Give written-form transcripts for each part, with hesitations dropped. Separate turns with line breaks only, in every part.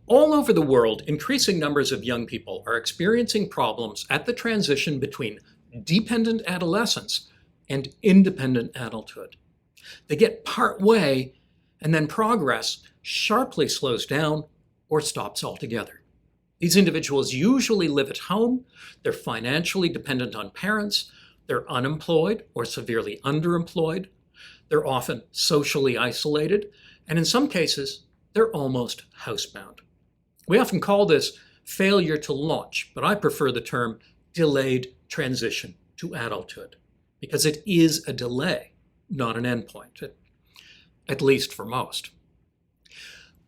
All over the world, increasing numbers of young people are experiencing problems at the transition between dependent adolescence and independent adulthood. They get part way, and then progress sharply slows down or stops altogether. These individuals usually live at home, they're financially dependent on parents, they're unemployed or severely underemployed, they're often socially isolated, and in some cases, they're almost housebound. We often call this failure to launch, but I prefer the term delayed transition to adulthood because it is a delay, not an endpoint, at least for most.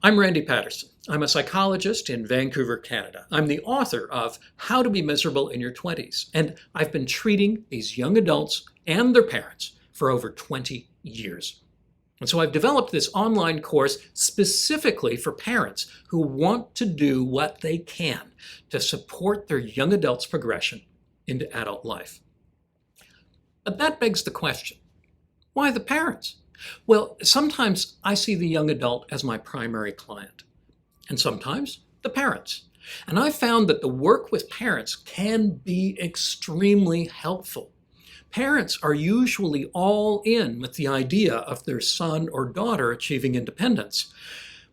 I'm Randy Patterson. I'm a psychologist in Vancouver, Canada. I'm the author of How to Be Miserable in Your 20s, and I've been treating these young adults and their parents for over 20 years. And so I've developed this online course specifically for parents who want to do what they can to support their young adults' progression into adult life. But that begs the question, why the parents? Well, sometimes I see the young adult as my primary client, and sometimes the parents. And I found that the work with parents can be extremely helpful. Parents are usually all in with the idea of their son or daughter achieving independence,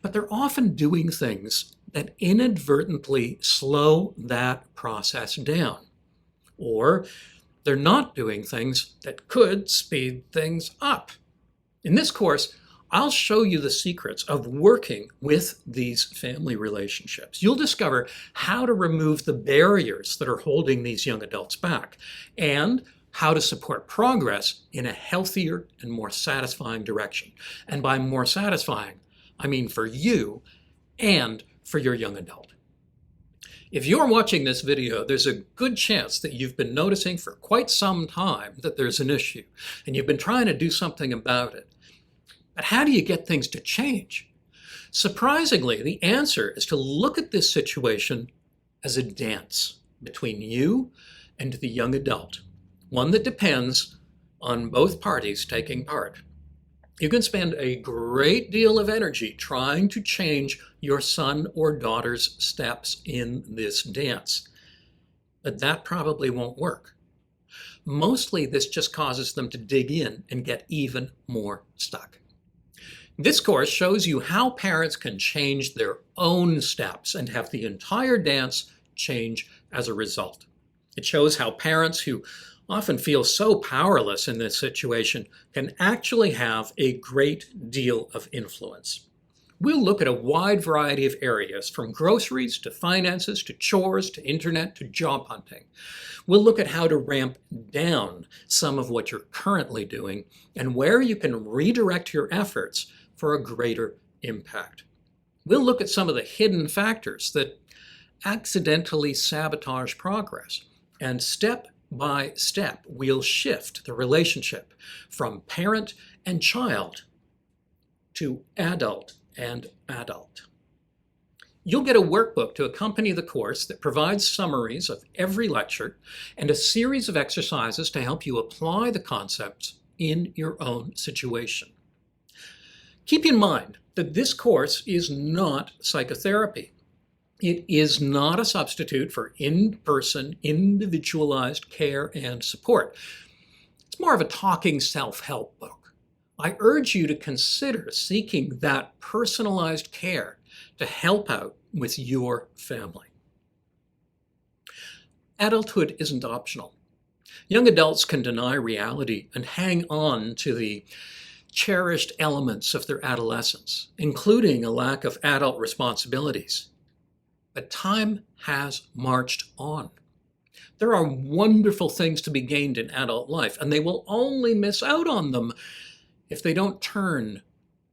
but they're often doing things that inadvertently slow that process down. Or they're not doing things that could speed things up. In this course, I'll show you the secrets of working with these family relationships. You'll discover how to remove the barriers that are holding these young adults back and how to support progress in a healthier and more satisfying direction. And by more satisfying, I mean for you and for your young adult. If you're watching this video, there's a good chance that you've been noticing for quite some time that there's an issue, and you've been trying to do something about it. But how do you get things to change? Surprisingly, the answer is to look at this situation as a dance between you and the young adult, one that depends on both parties taking part. You can spend a great deal of energy trying to change your son or daughter's steps in this dance, but that probably won't work. Mostly this just causes them to dig in and get even more stuck. This course shows you how parents can change their own steps and have the entire dance change as a result. It shows how parents who often feel so powerless in this situation can actually have a great deal of influence. We'll look at a wide variety of areas, from groceries to finances to chores to internet to job hunting. We'll look at how to ramp down some of what you're currently doing and where you can redirect your efforts for a greater impact. We'll look at some of the hidden factors that accidentally sabotage progress, and step by step, we'll shift the relationship from parent and child to adult and adult. You'll get a workbook to accompany the course that provides summaries of every lecture and a series of exercises to help you apply the concepts in your own situation. Keep in mind that this course is not psychotherapy. It is not a substitute for in-person, individualized care and support. It's more of a talking self-help book. I urge you to consider seeking that personalized care to help out with your family. Adulthood isn't optional. Young adults can deny reality and hang on to the cherished elements of their adolescence, including a lack of adult responsibilities. But time has marched on. There are wonderful things to be gained in adult life, and they will only miss out on them if they don't turn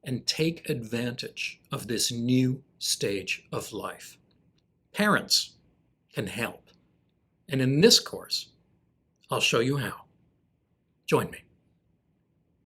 and take advantage of this new stage of life. Parents can help. And in this course, I'll show you how. Join me.